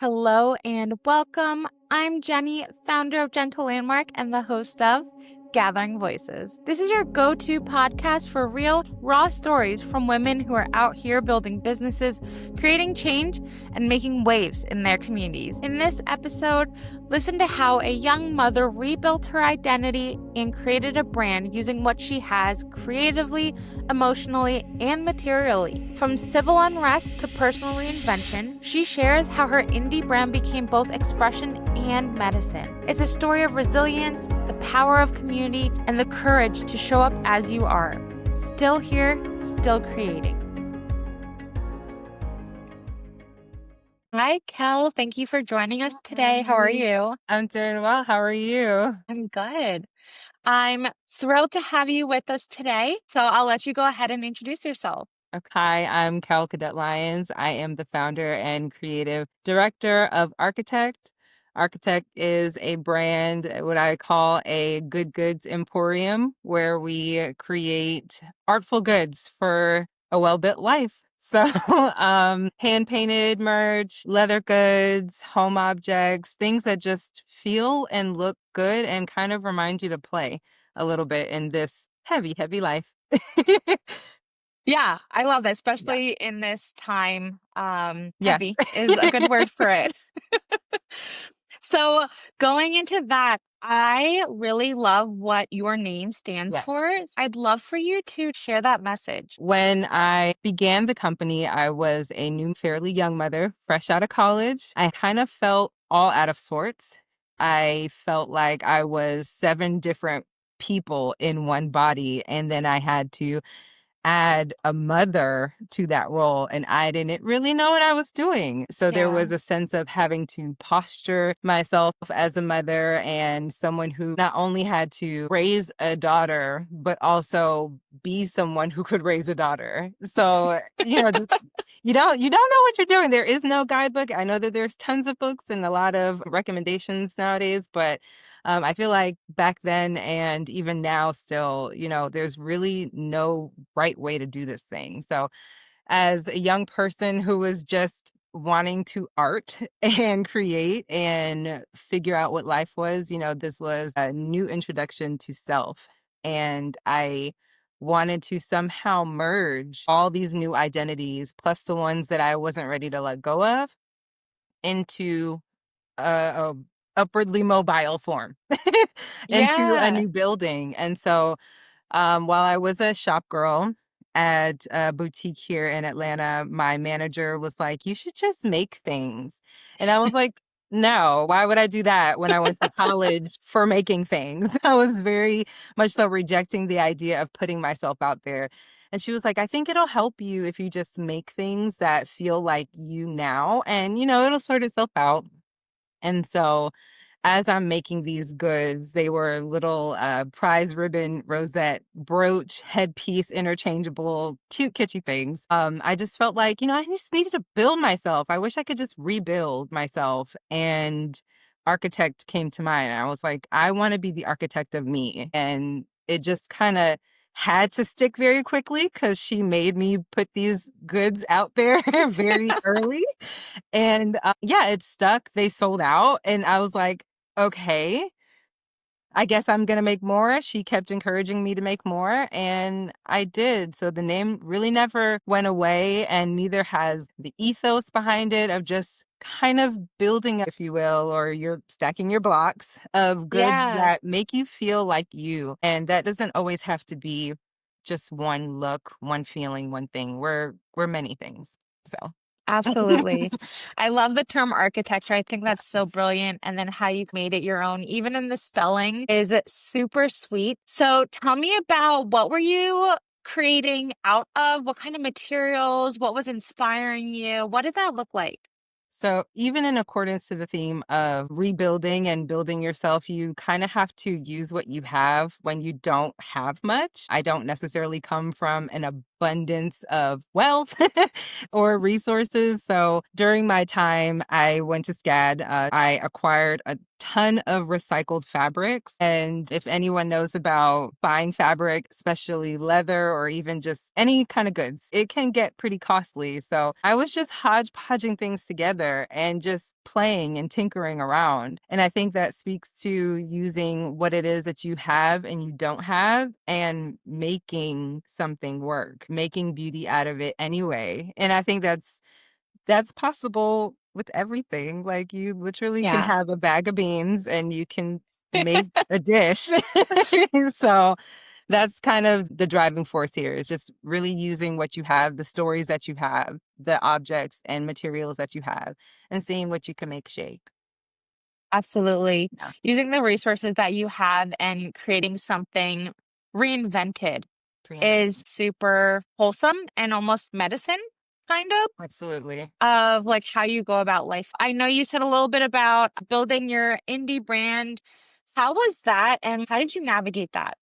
Hello and welcome. I'm Jenny, founder of Gentle Landmark and the host of Gathering Voices. This is your go-to podcast for real, raw stories from women who are out here building businesses, creating change, and making waves in their communities. In this episode, listen to how a young mother rebuilt her identity and created a brand using what she has creatively, emotionally, and materially. From civil unrest to personal reinvention, she shares how her indie brand became both expression and medicine. It's a story of resilience, the power of community, and the courage to show up as you are. Still here, still creating. Hi, Kel. Thank you for joining us today. How are you? I'm doing well. How are you? I'm good. I'm thrilled to have you with us today. So I'll let you go ahead and introduce yourself. Okay, I'm Kel Cadet-Lyons. I am the founder and creative director of R-KI-TEKT. R-KI-TEKT is a brand, what I call a good goods emporium, where we create artful goods for a well-built life. So, hand-painted merch, leather goods, home objects, things that just feel and look good and kind of remind you to play a little bit in this heavy, heavy life. Yeah, I love that, Yeah. especially in this time. Yes. Heavy is a good word for it. So going into that, I really love what your name stands Yes. for. I'd love for you to share that message. When I began the company, I was a new, fairly young mother, fresh out of college. I kind of felt all out of sorts. I felt like I was 7 different people in one body, and then I had to add a mother to that role, and I didn't really know what I was doing. So there Yeah. was a sense of having to posture myself as a mother and someone who not only had to raise a daughter, but also be someone who could raise a daughter. So, just you don't know what you're doing. There is no guidebook. I know that there's tons of books and a lot of recommendations nowadays, but I feel like back then and even now still, there's really no right way to do this thing. So as a young person who was just wanting to art and create and figure out what life was, this was a new introduction to self. And I wanted to somehow merge all these new identities plus the ones that I wasn't ready to let go of into a upwardly mobile form into a Yeah. new building. And so while I was a shop girl at a boutique here in Atlanta, my manager was like, "You should just make things." And I was like, "No, why would I do that when I went to college for making things?" I was very much so rejecting the idea of putting myself out there. And she was like, "I think it'll help you if you just make things that feel like you now, and it'll sort itself out." And so as I'm making these goods, they were little prize ribbon, rosette, brooch, headpiece, interchangeable, cute, kitschy things. I just felt like, I just needed to build myself. I wish I could just rebuild myself. And architect came to mind. I was like, I want to be the architect of me. And it just kind of had to stick very quickly because she made me put these goods out there very early. And yeah, it stuck. They sold out. And I was like, okay, I guess I'm going to make more. She kept encouraging me to make more, and I did. So the name really never went away, and neither has the ethos behind it of just kind of building, if you will, or you're stacking your blocks of goods Yeah. that make you feel like you. And that doesn't always have to be just one look, one feeling, one thing. We're many things. So Absolutely. I love the term architecture. I think that's so brilliant. And then how you made it your own, even in the spelling, is super sweet. So tell me about what were you creating out of? What kind of materials? What was inspiring you? What did that look like? So, even in accordance to the theme of rebuilding and building yourself, you kind of have to use what you have when you don't have much. I don't necessarily come from an abundance of wealth or resources. So, during my time, I went to SCAD. I acquired a ton of recycled fabrics. And if anyone knows about buying fabric, especially leather or even just any kind of goods, it can get pretty costly. So I was just hodgepodging things together and just playing and tinkering around. And I think that speaks to using what it is that you have and you don't have and making something work, making beauty out of it anyway. And I think that's possible with everything. Like you literally can Yeah. have a bag of beans and you can make a dish. So that's kind of the driving force here is just really using what you have, the stories that you have, the objects and materials that you have, and seeing what you can make shake. Absolutely. Yeah, Using the resources that you have and creating something reinvented reinvent. is super wholesome and almost medicine, kind Absolutely. of like how you go about life. I know you said a little bit about building your indie brand. How was that and how did you navigate that?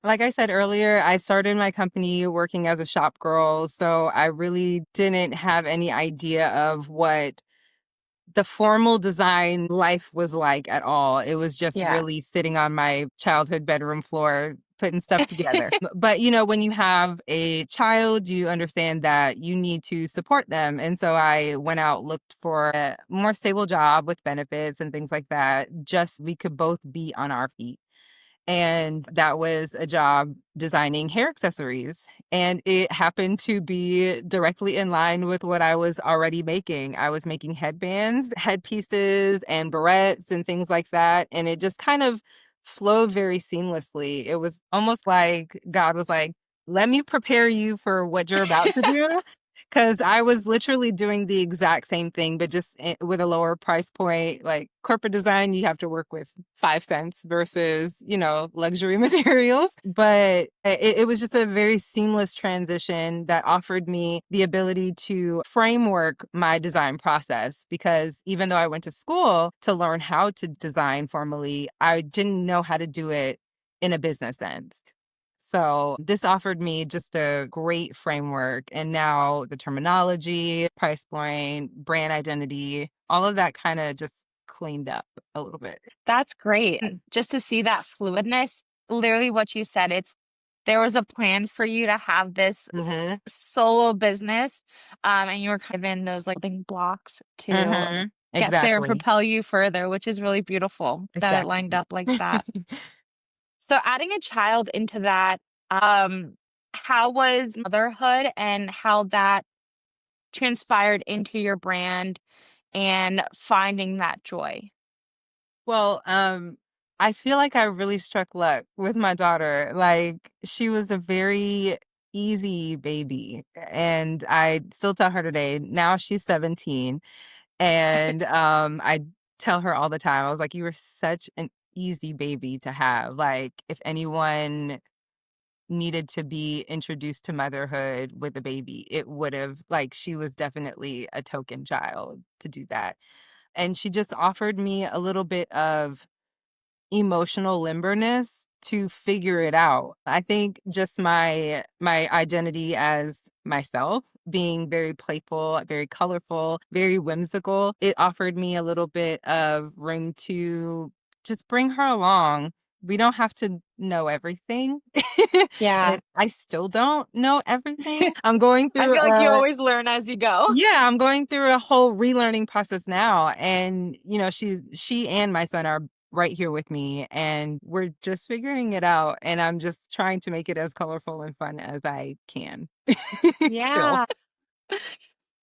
Like I said earlier, I started my company working as a shop girl, so I really didn't have any idea of what the formal design life was like at all. It was just Yeah. really sitting on my childhood bedroom floor, putting stuff together. But, you know, when you have a child, you understand that you need to support them. And so I went out, looked for a more stable job with benefits and things like that, just we could both be on our feet. And that was a job designing hair accessories. And it happened to be directly in line with what I was already making. I was making headbands, headpieces, and barrettes and things like that. And it just kind of flowed very seamlessly. It was almost like God was like, let me prepare you for what you're about to do. Because I was literally doing the exact same thing, but just with a lower price point. Like corporate design, you have to work with 5 cents versus, you know, luxury materials. But it was just a very seamless transition that offered me the ability to framework my design process. Because even though I went to school to learn how to design formally, I didn't know how to do it in a business sense. So this offered me just a great framework. And now the terminology, price point, brand identity, all of that kind of just cleaned up a little bit. That's great. And just to see that fluidness, literally what you said, it's there was a plan for you to have this Mm-hmm. solo business, and you were given those like building blocks to Mm-hmm. get there and Exactly. propel you further, which is really beautiful that it lined Exactly. up like that. So adding a child into that, um, how was motherhood and how that transpired into your brand and finding that joy? Well, I feel like I really struck luck with my daughter. Like she was a very easy baby. And I still tell her today, now she's 17. And I tell her all the time, I was like, you were such an easy baby to have. Like if anyone needed to be introduced to motherhood with a baby, it would have like she was definitely a token child to do that. And she just offered me a little bit of emotional limberness to figure it out. I think just my identity as myself being very playful, very colorful, very whimsical, it offered me a little bit of room to just bring her along. We don't have to know everything. Yeah. And I still don't know everything. I'm going I through feel like you a always learn as you go. yeah, I'm going through a whole relearning process now. And, you know, she and my son are right here with me and we're just figuring it out. And I'm just trying to make it as colorful and fun as I can. Still. Yeah.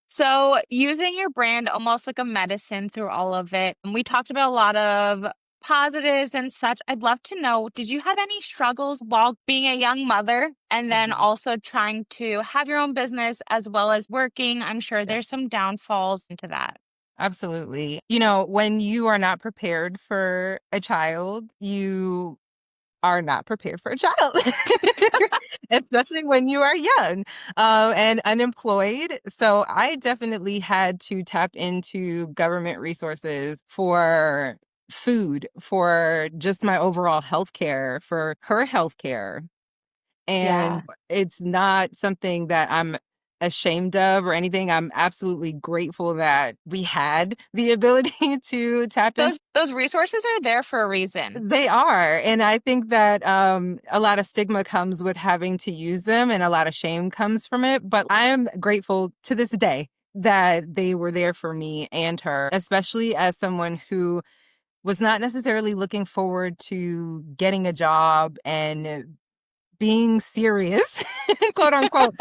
So, using your brand almost like a medicine through all of it. We talked about a lot of positives and such. I'd love to know, did you have any struggles while being a young mother and then Mhm. also trying to have your own business as well as working? I'm sure there's Yes. some downfalls into that. Absolutely. You know, when you are not prepared for a child, you are not prepared for a child, especially when you are young and unemployed. So I definitely had to tap into government resources for food, for just my overall health care, for her health care. And Yeah. it's not something that I'm ashamed of or anything. I'm absolutely grateful that we had the ability to tap into Those resources are there for a reason. they are, and I think that, a lot of stigma comes with having to use them, and a lot of shame comes from it, but I am grateful to this day that they were there for me and her, especially as someone who was not necessarily looking forward to getting a job and being serious, quote unquote.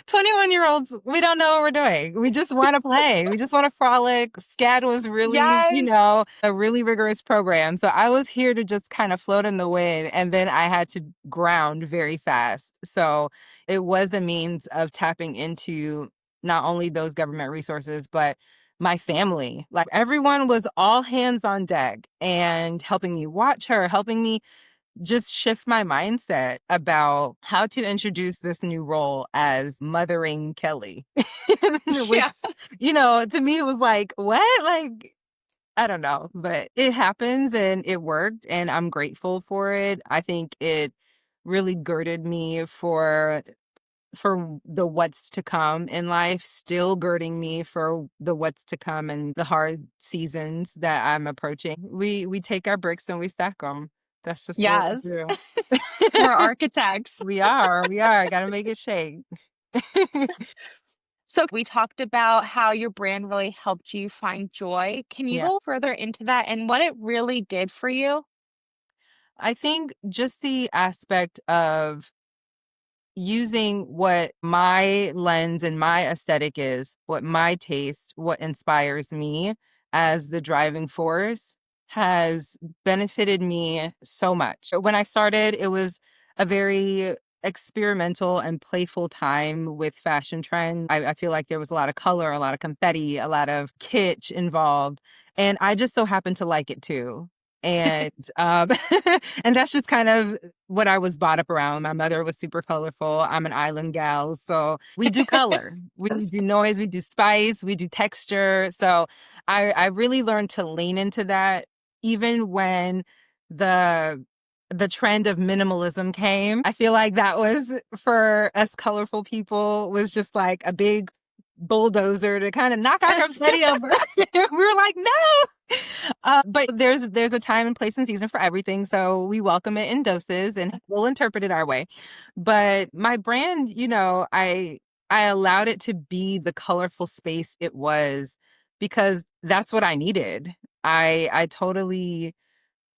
21-year-olds, we don't know what we're doing. We just want to play. We just want to frolic. SCAD was really, Yes. a really rigorous program. So I was here to just kind of float in the wind. And then I had to ground very fast. So it was a means of tapping into not only those government resources, but my family. Like everyone was all hands on deck and helping me watch her, helping me just shift my mindset about how to introduce this new role as mothering Kelly. Which, Yeah. to me, it was like, what? Like, I don't know, but it happens and it worked and I'm grateful for it. I think it really girded me for the what's to come in life, still girding me for the what's to come and the hard seasons that I'm approaching. We take our bricks and we stack them. That's just what we Yes. do. We're architects. We are. I gotta make it shake. So we talked about how your brand really helped you find joy. Can you Yeah. go further into that and what it really did for you? I think just the aspect of using what my lens and my aesthetic is, what my taste, what inspires me as the driving force has benefited me so much. When I started, it was a very experimental and playful time with fashion trends. I feel like there was a lot of color, a lot of confetti, a lot of kitsch involved. And I just so happened to like it too. And and that's just kind of what I was brought up around. My mother was super colorful. I'm an island gal. So we do color, we Yes. do noise, we do spice, we do texture. So I really learned to lean into that even when the the trend of minimalism came. I feel like that was for us colorful people was just like a big bulldozer to kind of knock our confetti over. We were like, no. But there's a time and place and season for everything, so we welcome it in doses and we'll interpret it our way. But my brand, I allowed it to be the colorful space it was because that's what I needed. I totally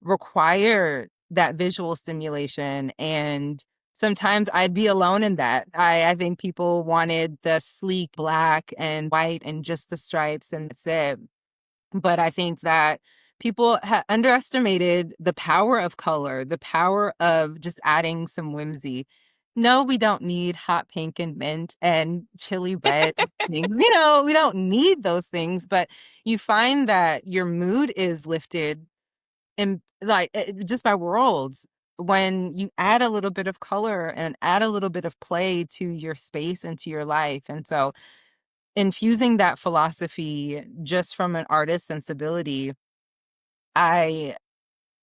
require that visual stimulation and sometimes I'd be alone in that. I think people wanted the sleek black and white and just the stripes and that's it. But I think that people underestimated the power of color, the power of just adding some whimsy. No, we don't need hot pink and mint and chili red things. We don't need those things, but you find that your mood is lifted and like just by worlds when you add a little bit of color and add a little bit of play to your space and to your life. And so infusing that philosophy just from an artist sensibility, I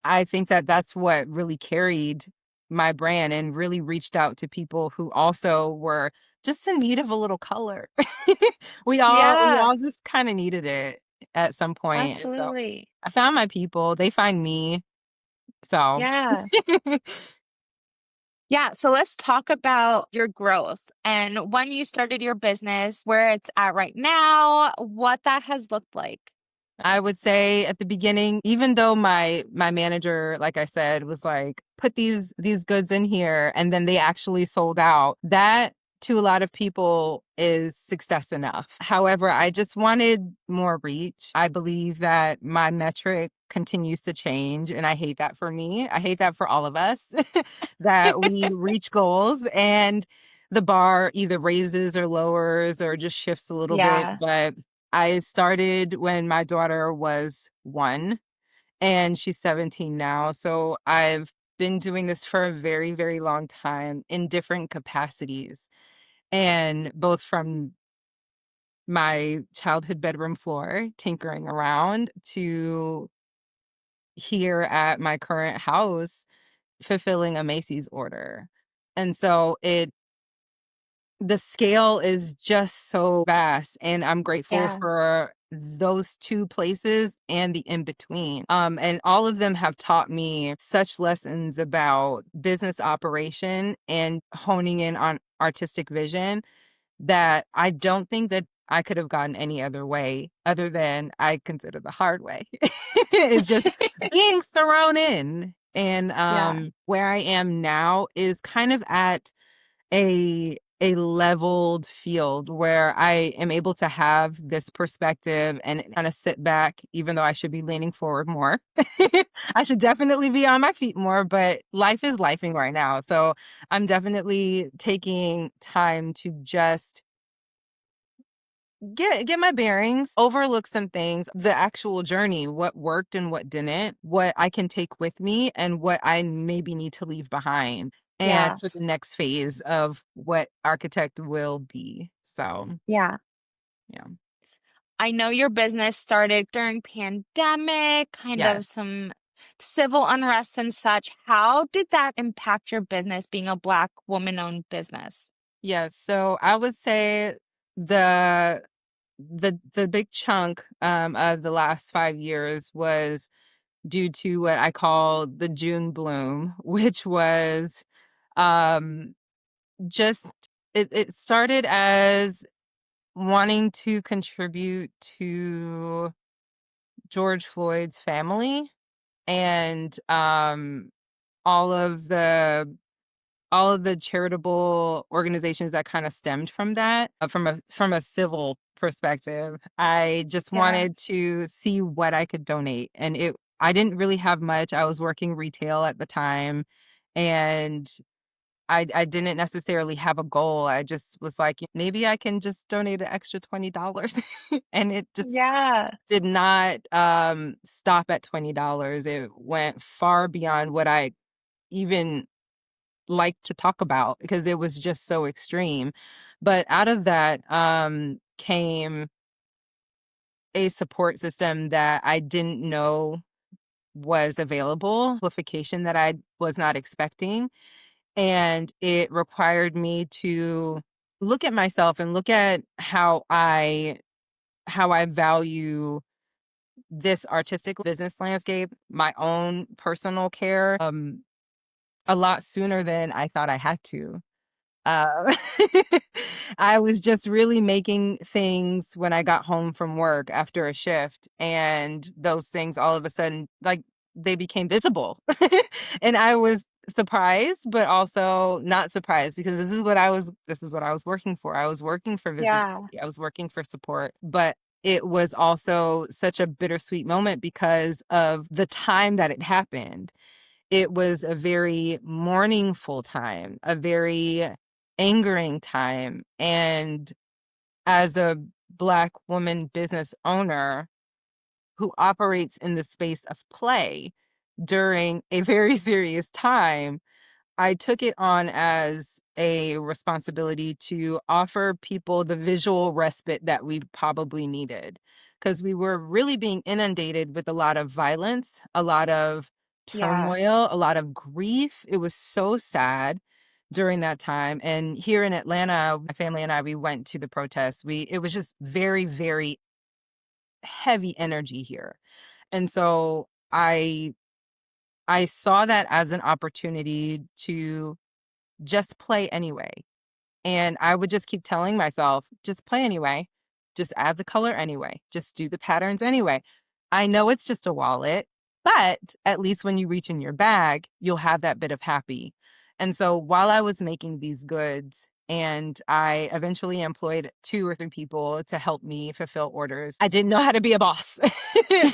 I think that that's what really carried my brand and really reached out to people who also were just in need of a little color. We Yeah, all just kind of needed it at some point. And so absolutely. I found my people, they find me. So Yeah. Yeah, so let's talk about your growth and when you started your business, where it's at right now, what that has looked like. I would say at the beginning, even though my manager, like I said, was like, put these goods in here, and then they actually sold out. That to a lot of people is success enough. However, I just wanted more reach. I believe that my metric continues to change, and I hate that for me. I hate that for all of us that we reach goals and the bar either raises or lowers or just shifts a little bit. Yeah, But I started when my daughter was 1 and she's 17 now. So I've been doing this for a very, very long time in different capacities. And both from my childhood bedroom floor, tinkering around, to here at my current house, fulfilling a Macy's order. And so the scale is just so vast and I'm grateful yeah, for those two places and the in between. And all of them have taught me such lessons about business operation and honing in on artistic vision that I don't think that I could have gone any other way other than I consider the hard way. It's just being thrown in. And Yeah. where I am now is kind of at a leveled field where I am able to have this perspective and kind of sit back, even though I should be leaning forward more. I should definitely be on my feet more, but life is lifing right now. So I'm definitely taking time to just get my bearings, overlook some things, the actual journey, what worked and what didn't, what I can take with me and what I maybe need to leave behind. Yeah. And for the next phase of what architect will be. So, Yeah. yeah. I know your business started during pandemic, kind of Yes. some civil unrest and such. How did that impact your business being a Black woman-owned business? Yes. So I would say the the big chunk of the last 5 years was due to what I call the June bloom, which was um just it started as wanting to contribute to George Floyd's family and all of the all of the charitable organizations that kind of stemmed from that from a civil perspective. I just Yeah. wanted to see what I could donate, and it I didn't really have much. I was working retail at the time, and I didn't necessarily have a goal. I just was like, maybe I can just donate an extra $20. And it just Yeah. did not stop at $20. It went far beyond what I even like to talk about because it was just so extreme. But out of that came a support system that I didn't know was available, amplification that I was not expecting. And it required me to look at myself and look at how I value this artistic business landscape, my own personal care, a lot sooner than I thought I had to. Uh, I was just really making things when I got home from work after a shift, and those things all of a sudden, like, they became visible. And I was surprised, but also not surprised because this is what I was working for. I was working for Yeah. visibility. I was working for support, but it was also such a bittersweet moment because of the time that it happened. It was a very mourningful time, a very angering time. And as a Black woman business owner who operates in the space of play during a very serious time, I took it on as a responsibility to offer people the visual respite that we probably needed because we were really being inundated with a lot of violence, a lot of Yeah. turmoil, a lot of grief. It was so sad during that time. And here in Atlanta, my family and I, we went to the protests. It was just very, very heavy energy here. And so I saw that as an opportunity to just play anyway. And I would just keep telling myself, just play anyway. Just add the color anyway. Just do the patterns anyway. I know it's just a wallet, but at least when you reach in your bag, you'll have that bit of happy. And so while I was making these goods, and I eventually employed 2 or 3 people to help me fulfill orders. I didn't know how to be a boss.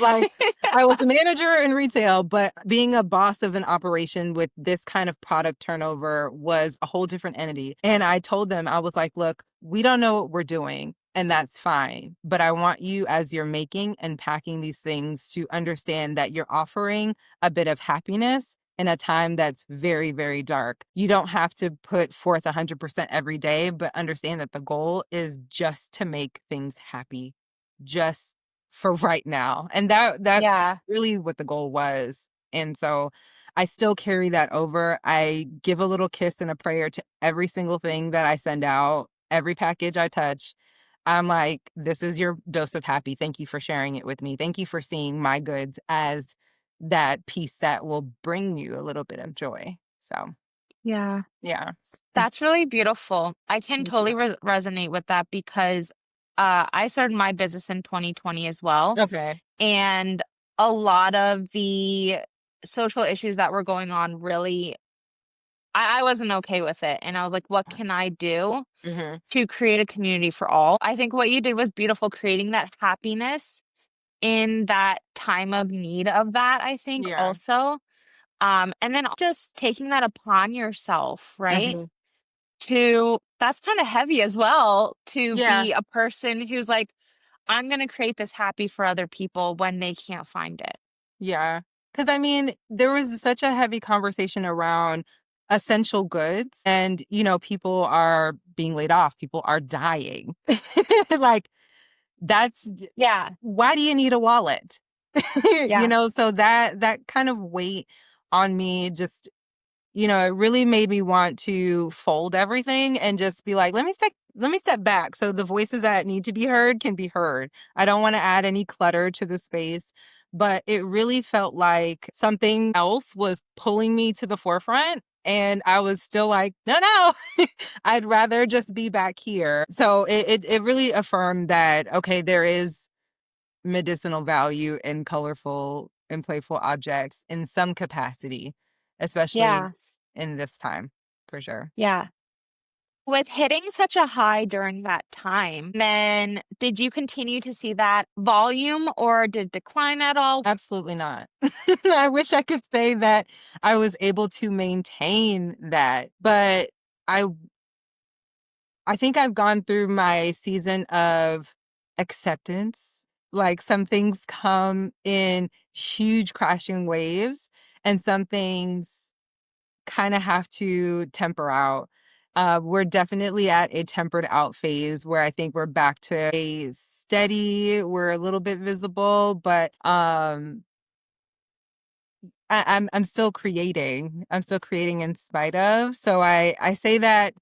Like, I was the manager in retail, but being a boss of an operation with this kind of product turnover was a whole different entity. And I told them, I was like, look, we don't know what we're doing, and that's fine. But I want you, as you're making and packing these things, to understand that you're offering a bit of happiness in a time that's very, very dark. You don't have to put forth 100% every day, but understand that the goal is just to make things happy, just for right now. And that's Yeah. really what the goal was. And so I still carry that over. I give a little kiss and a prayer to every single thing that I send out, every package I touch. I'm like, this is your dose of happy. Thank you for sharing it with me. Thank you for seeing my goods as that piece that will bring you a little bit of joy. So, Yeah. yeah. That's really beautiful. I can Thank you. totally resonate with that because I started my business in 2020 as well. Okay. And a lot of the social issues that were going on really, I wasn't okay with it. And I was like, what can I do Hmm. to create a community for all? I think what you did was beautiful, creating that happiness in that time of need of that, I think Yeah. also. And then just taking that upon yourself, right? Hmm. To that's kind of heavy as well to Yeah. be a person who's like, I'm going to create this happy for other people when they can't find it. Yeah. Because I mean, there was such a heavy conversation around essential goods, and, people are being laid off, people are dying. Like, that's Yeah. why do you need a wallet? Yeah. So that kind of weight on me just, it really made me want to fold everything and just be like, let me step back so the voices that need to be heard can be heard. I don't want to add any clutter to the space, but it really felt like something else was pulling me to the forefront. And I was still like, no, I'd rather just be back here. So it really affirmed that, okay, there is medicinal value in colorful and playful objects in some capacity, especially Yeah. in this time, for sure. Yeah. With hitting such a high during that time, then did you continue to see that volume or did it decline at all? Absolutely not. I wish I could say that I was able to maintain that, but I I think I've gone through my season of acceptance. Like, some things come in huge crashing waves, and some things kind of have to temper out. We're definitely at a tempered out phase where I think we're back to a steady, we're a little bit visible, but I'm still creating. I'm still creating in spite of. So I say that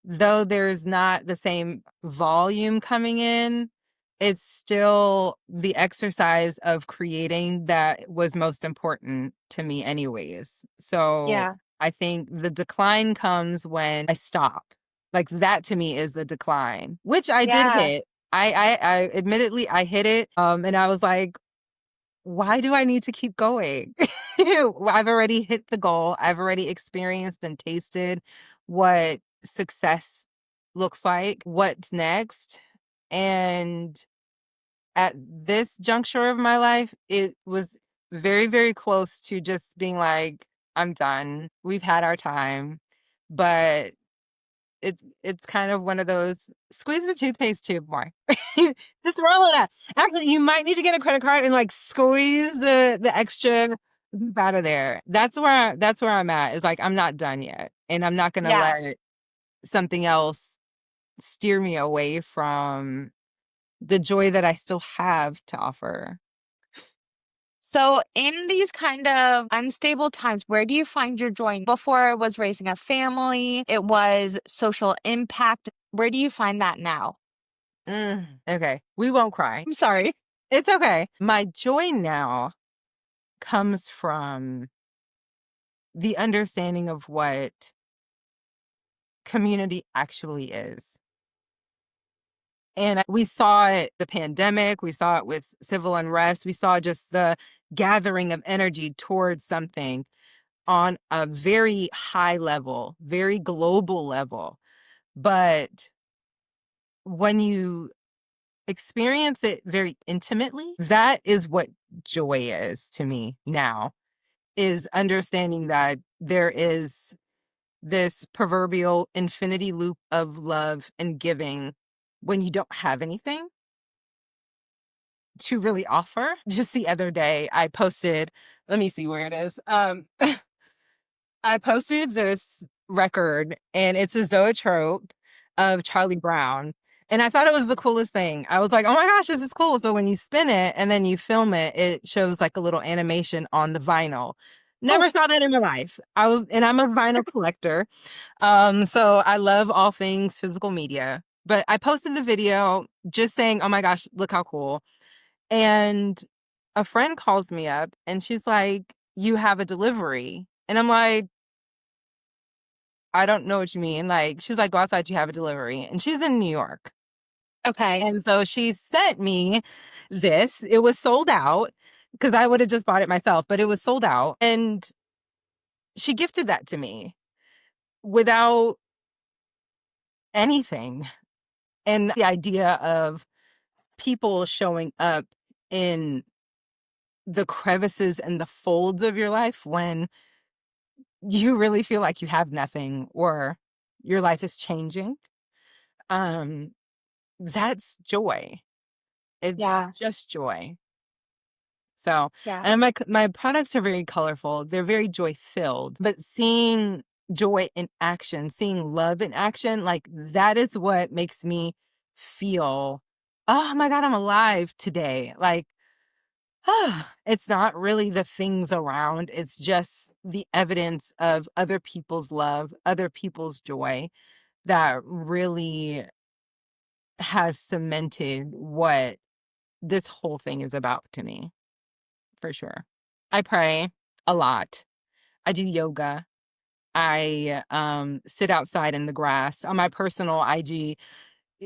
though there's not the same volume coming in, it's still the exercise of creating that was most important to me anyways. So Yeah. I think the decline comes when I stop. Like, that to me is the decline, which I did Yeah. hit. I admittedly I hit it. And I was like, why do I need to keep going? I've already hit the goal. I've already experienced and tasted what success looks like. What's next? And at this juncture of my life, it was very, very close to just being like, I'm done. We've had our time. But it's kind of one of those, squeeze the toothpaste tube more. Just roll it up. Actually, you might need to get a credit card and like squeeze the extra goop out of there. That's where I'm at. Is like, I'm not done yet, and I'm not gonna Yeah. let something else steer me away from the joy that I still have to offer. So, in these kind of unstable times, where do you find your joy? Before it was raising a family, it was social impact. Where do you find that now? Okay, we won't cry. I'm sorry. It's okay. My joy now comes from the understanding of what community actually is. And we saw it the pandemic, we saw it with civil unrest, we saw just the gathering of energy towards something on a very high level, very global level. But when you experience it very intimately, that is what joy is to me now, is understanding that there is this proverbial infinity loop of love and giving when you don't have anything to really offer. Just the other day, I posted, let me see where it is. I posted this record, and it's a zoetrope of Charlie Brown. And I thought it was the coolest thing. I was like, oh my gosh, this is cool. So when you spin it and then you film it, it shows like a little animation on the vinyl. Oh, Never saw that in my life. And I'm a vinyl collector. So I love all things physical media. But I posted the video just saying, oh my gosh, look how cool. And a friend calls me up and she's like, you have a delivery. And I'm like, I don't know what you mean. Like, she's like, go outside, you have a delivery. And she's in New York. Okay. And so she sent me this. It was sold out because I would have just bought it myself, but it was sold out. And she gifted that to me without anything. And the idea of people showing up in the crevices and the folds of your life when you really feel like you have nothing or your life is changing. Um, that's joy. It's Yeah. just joy. So, Yeah. and my products are very colorful. They're very joy filled, but seeing joy in action, seeing love in action, like that is what makes me feel, oh my God, I'm alive today. Like, it's not really the things around. It's just the evidence of other people's love, other people's joy that really has cemented what this whole thing is about to me, for sure. I pray a lot. I do yoga. I sit outside in the grass. On my personal IG,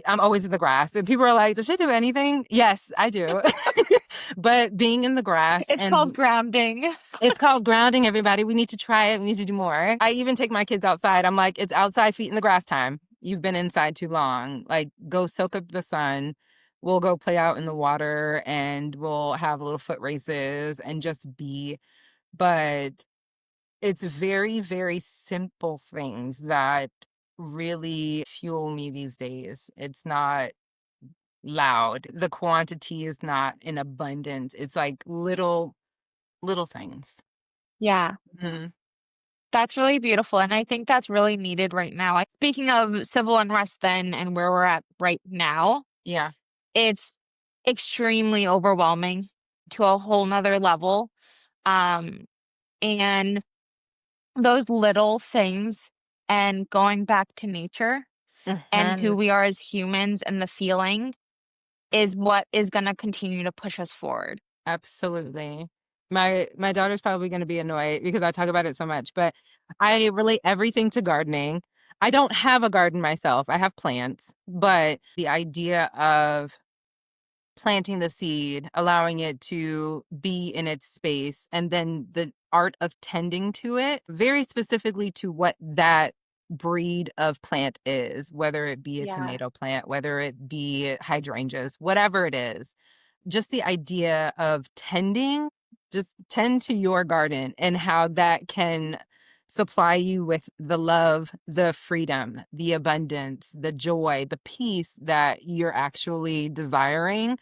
I'm always in the grass. And people are like, does she do anything? Yes, I do. But being in the grass It's called and grounding. it's called grounding, everybody. We need to try it. We need to do more. I even take my kids outside. I'm like, it's outside feet in the grass time. You've been inside too long. Like, go soak up the sun. We'll go play out in the water and we'll have little foot races and just be. But it's very, very simple things that really fuel me these days. It's not loud. The quantity is not in abundance. It's like little things. Yeah. Mhm. That's really beautiful. And I think that's really needed right now. Like, speaking of civil unrest then and where we're at right now, Yeah. it's extremely overwhelming to a whole nother level. Um, and those little things and going back to nature and who Mhm. we are as humans and the feeling is what is going to continue to push us forward. Absolutely. My daughter's probably gonna be annoyed because I talk about it so much, but I relate everything to gardening. I don't have a garden myself. I have plants, but the idea of planting the seed, allowing it to be in its space, and then the art of tending to it, very specifically to what that breed of plant is, whether it be a Yeah, tomato plant, whether it be hydrangeas, whatever it is. Just the idea of tending, just tend to your garden and how that can supply you with the love, the freedom, the abundance, the joy, the peace that you're actually desiring.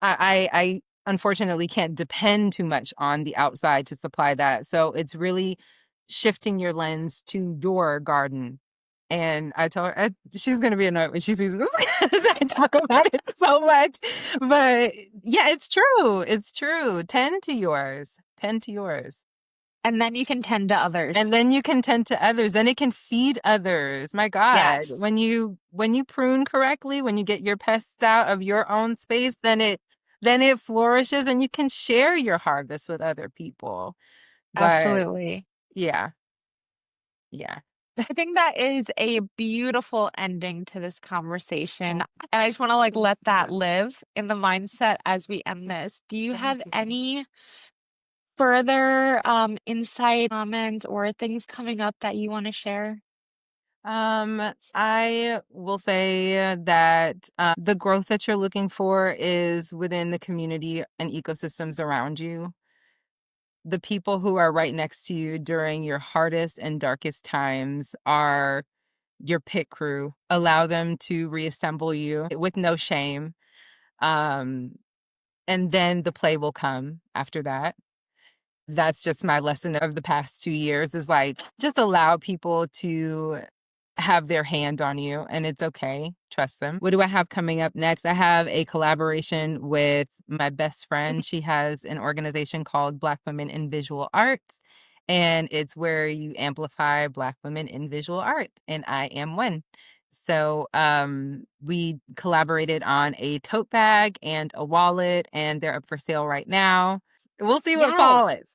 I unfortunately can't depend too much on the outside to supply that. So it's really shifting your lens to your garden. And I told her she's gonna be annoyed when she sees this because I talk about it so much. But yeah, it's true. It's true. Tend to yours. Tend to yours. and then you can tend to others. And then you can tend to others. Then it can feed others. My God. Yes, When you prune correctly, when you get your pests out of your own space, then it flourishes and you can share your harvest with other people. But absolutely. yeah, yeah. I think that is a beautiful ending to this conversation. And I just want to like let that live in the mindset as we end this. Do you have Thank you. any further insight, comments, or things coming up that you want to share? I will say that the growth that you're looking for is within the community and ecosystems around you. The people who are right next to you during your hardest and darkest times are your pit crew. Allow them to reassemble you with no shame. Um, and then the play will come after that. That's just my lesson of the past 2 years is like, just allow people to have their hand on you and it's okay. Trust them. What do I have coming up next? I have a collaboration with my best friend. She has an organization called Black Women in Visual Arts. And it's where you amplify Black women in visual art. And I am one. So we collaborated on a tote bag and a wallet, and they're up for sale right now. We'll see what fall Yes, is.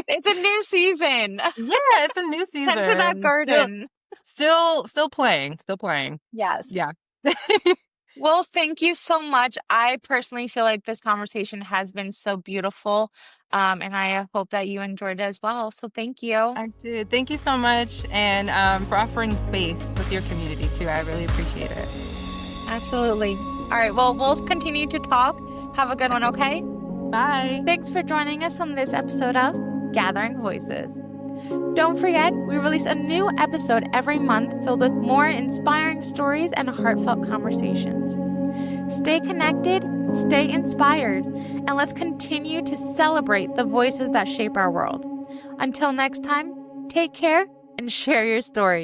it's a new season. Yeah, it's a new Tend to that season. Still, garden. still, still playing. Still playing. Yes. Yeah. Well, thank you so much. I personally feel like this conversation has been so beautiful, and I hope that you enjoyed it as well. So thank you. I did. Thank you so much, and for offering space with your community too. I really appreciate it. Absolutely. All right. Well, we'll continue to talk. Have a good one, okay? Bye. Thanks for joining us on this episode of Gathering Voices. Don't forget, we release a new episode every month filled with more inspiring stories and heartfelt conversations. Stay connected, stay inspired, and let's continue to celebrate the voices that shape our world. Until next time, take care and share your story.